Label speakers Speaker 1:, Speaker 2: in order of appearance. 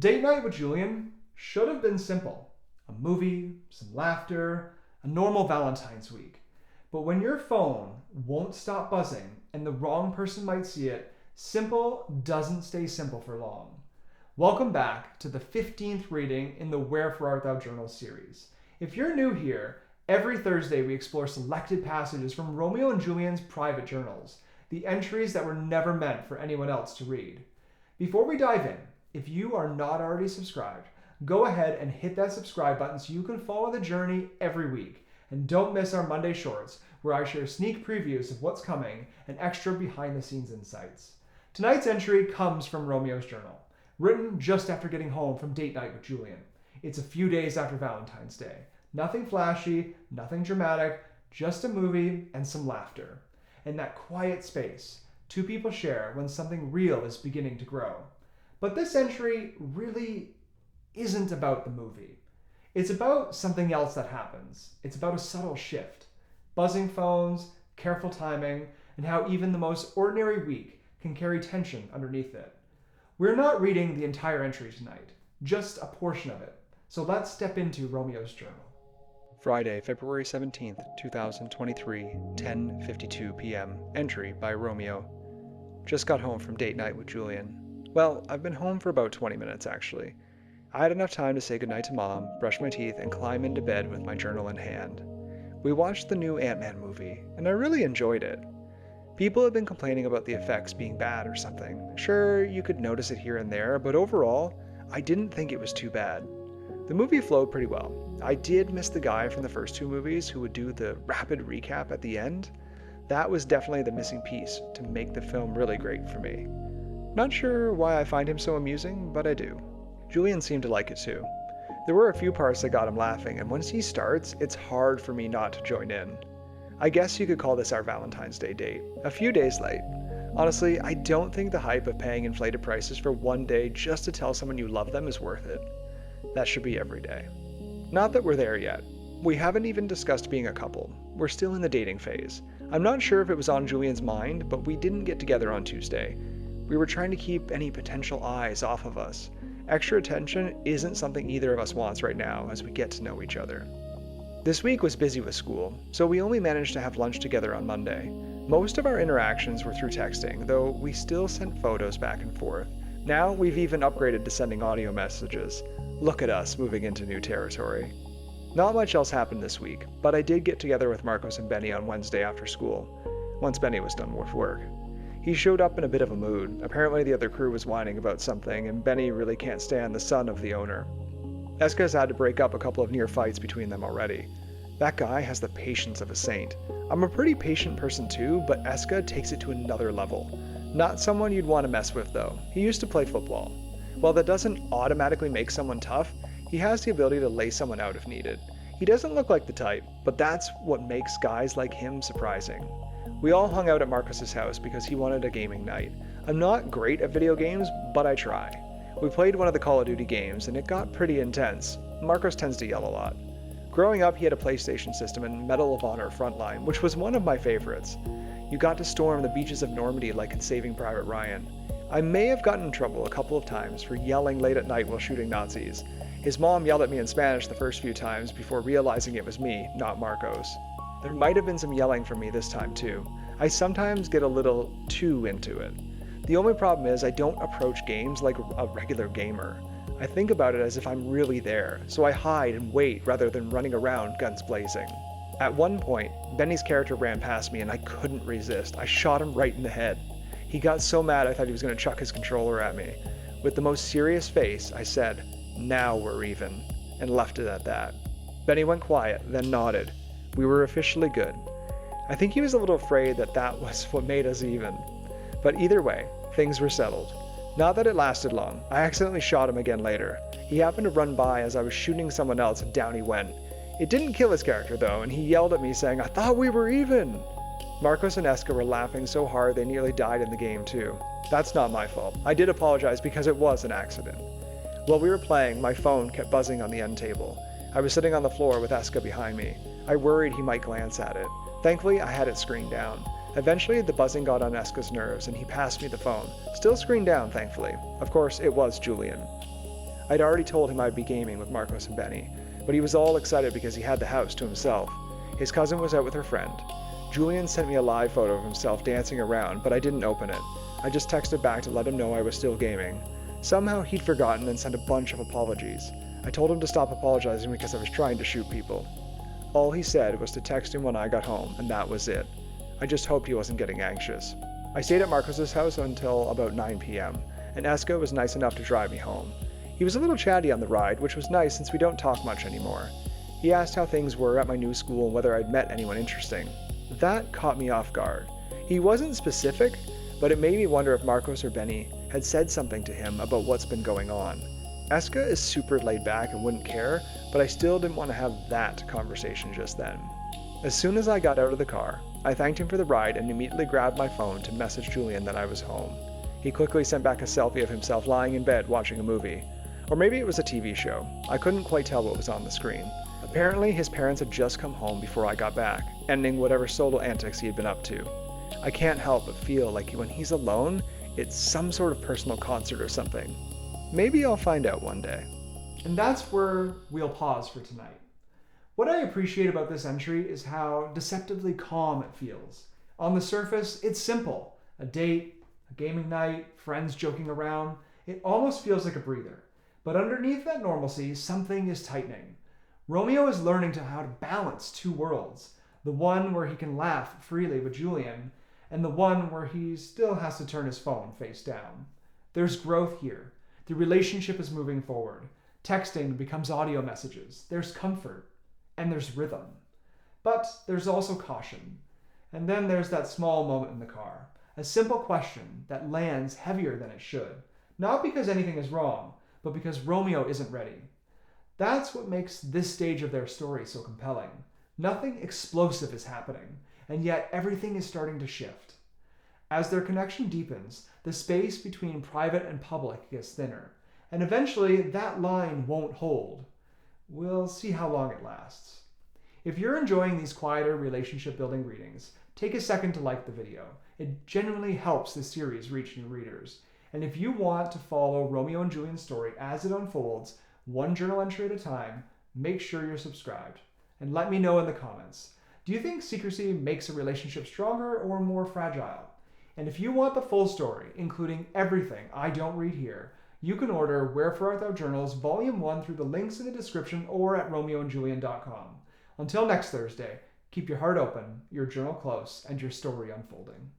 Speaker 1: Date night with Julian should have been simple. A movie, some laughter, a normal Valentine's week. But when your phone won't stop buzzing and the wrong person might see it, simple doesn't stay simple for long. Welcome back to the 15th reading in the Wherefore Art Thou Journal series. If you're new here, every Thursday we explore selected passages from Romeo and Julian's private journals, the entries that were never meant for anyone else to read. Before we dive in, if you are not already subscribed, go ahead and hit that subscribe button so you can follow the journey every week. And don't miss our Monday shorts, where I share sneak previews of what's coming and extra behind-the-scenes insights. Tonight's entry comes from Romeo's journal, written just after getting home from date night with Julian. It's a few days after Valentine's Day. Nothing flashy, nothing dramatic, just a movie and some laughter. And that quiet space two people share when something real is beginning to grow. But this entry really isn't about the movie. It's about something else that happens. It's about a subtle shift. Buzzing phones, careful timing, and how even the most ordinary week can carry tension underneath it. We're not reading the entire entry tonight, just a portion of it. So let's step into Romeo's journal.
Speaker 2: Friday, February 17th, 2023, 10:52 p.m. Entry by Romeo. Just got home from date night with Julian. Well, I've been home for about 20 minutes actually. I had enough time to say goodnight to Mom, brush my teeth, and climb into bed with my journal in hand. We watched the new Ant-Man movie, and I really enjoyed it. People have been complaining about the effects being bad or something. Sure, you could notice it here and there, but overall, I didn't think it was too bad. The movie flowed pretty well. I did miss the guy from the first two movies who would do the rapid recap at the end. That was definitely the missing piece to make the film really great for me. Not sure why I find him so amusing, but I do. Julian seemed to like it too. There were a few parts that got him laughing, and once he starts, it's hard for me not to join in. I guess you could call this our Valentine's Day date. A few days late. Honestly, I don't think the hype of paying inflated prices for one day just to tell someone you love them is worth it. That should be every day. Not that we're there yet. We haven't even discussed being a couple. We're still in the dating phase. I'm not sure if it was on Julian's mind, but we didn't get together on Tuesday. We were trying to keep any potential eyes off of us. Extra attention isn't something either of us wants right now as we get to know each other. This week was busy with school, so we only managed to have lunch together on Monday. Most of our interactions were through texting, though we still sent photos back and forth. Now we've even upgraded to sending audio messages. Look at us moving into new territory. Not much else happened this week, but I did get together with Marcos and Benny on Wednesday after school, once Benny was done with work. He showed up in a bit of a mood. Apparently the other crew was whining about something, and Benny really can't stand the son of the owner. Eska has had to break up a couple of near fights between them already. That guy has the patience of a saint. I'm a pretty patient person too, but Eska takes it to another level. Not someone you'd want to mess with though. He used to play football. While that doesn't automatically make someone tough, he has the ability to lay someone out if needed. He doesn't look like the type, but that's what makes guys like him surprising. We all hung out at Marcus's house because he wanted a gaming night. I'm not great at video games, but I try. We played one of the Call of Duty games, and it got pretty intense. Marcus tends to yell a lot. Growing up, he had a PlayStation system and Medal of Honor Frontline, which was one of my favorites. You got to storm the beaches of Normandy like in Saving Private Ryan. I may have gotten in trouble a couple of times for yelling late at night while shooting Nazis. His mom yelled at me in Spanish the first few times before realizing it was me, not Marcos. There might have been some yelling from me this time too. I sometimes get a little too into it. The only problem is I don't approach games like a regular gamer. I think about it as if I'm really there, so I hide and wait rather than running around guns blazing. At one point, Benny's character ran past me and I couldn't resist. I shot him right in the head. He got so mad I thought he was going to chuck his controller at me. With the most serious face, I said, "Now we're even," and left it at that. Benny went quiet, then nodded. We were officially good. I think he was a little afraid that was what made us even. But either way, things were settled. Not that it lasted long. I accidentally shot him again later. He happened to run by as I was shooting someone else and down he went. It didn't kill his character though, and he yelled at me saying, "I thought we were even!" Marcos and Eska were laughing so hard they nearly died in the game too. That's not my fault. I did apologize because it was an accident. While we were playing, my phone kept buzzing on the end table. I was sitting on the floor with Eska behind me. I worried he might glance at it. Thankfully, I had it screened down. Eventually, the buzzing got on Eska's nerves and he passed me the phone. Still screened down, thankfully. Of course, it was Julian. I'd already told him I'd be gaming with Marcos and Benny, but he was all excited because he had the house to himself. His cousin was out with her friend. Julian sent me a live photo of himself dancing around, but I didn't open it. I just texted back to let him know I was still gaming. Somehow he'd forgotten and sent a bunch of apologies. I told him to stop apologizing because I was trying to shoot people. All he said was to text him when I got home, and that was it. I just hoped he wasn't getting anxious. I stayed at Marcos's house until about 9 p.m., and Eska was nice enough to drive me home. He was a little chatty on the ride, which was nice since we don't talk much anymore. He asked how things were at my new school and whether I'd met anyone interesting. That caught me off guard. He wasn't specific, but it made me wonder if Marcos or Benny had said something to him about what's been going on. Eska is super laid back and wouldn't care, but I still didn't want to have that conversation just then. As soon as I got out of the car, I thanked him for the ride and immediately grabbed my phone to message Julian that I was home. He quickly sent back a selfie of himself lying in bed watching a movie. Or maybe it was a TV show. I couldn't quite tell what was on the screen. Apparently, his parents had just come home before I got back, ending whatever solo antics he had been up to. I can't help but feel like when he's alone, it's some sort of personal concert or something. Maybe I'll find out one day.
Speaker 1: And that's where we'll pause for tonight. What I appreciate about this entry is how deceptively calm it feels. On the surface, it's simple. A date, a gaming night, friends joking around. It almost feels like a breather. But underneath that normalcy, something is tightening. Romeo is learning how to balance two worlds. The one where he can laugh freely with Julian, and the one where he still has to turn his phone face down. There's growth here. The relationship is moving forward. Texting becomes audio messages. There's comfort. And there's rhythm. But there's also caution. And then there's that small moment in the car. A simple question that lands heavier than it should. Not because anything is wrong, but because Romeo isn't ready. That's what makes this stage of their story so compelling. Nothing explosive is happening, and yet everything is starting to shift. As their connection deepens, the space between private and public gets thinner, and eventually that line won't hold. We'll see how long it lasts. If you're enjoying these quieter relationship building readings, take a second to like the video. It genuinely helps the series reach new readers. And if you want to follow Romeo and Julian's story as it unfolds, one journal entry at a time, make sure you're subscribed. And let me know in the comments. Do you think secrecy makes a relationship stronger or more fragile? And if you want the full story, including everything I don't read here, you can order Wherefore Art Thou Journals Volume 1 through the links in the description or at romeoandjulian.com. Until next Thursday, keep your heart open, your journal close, and your story unfolding.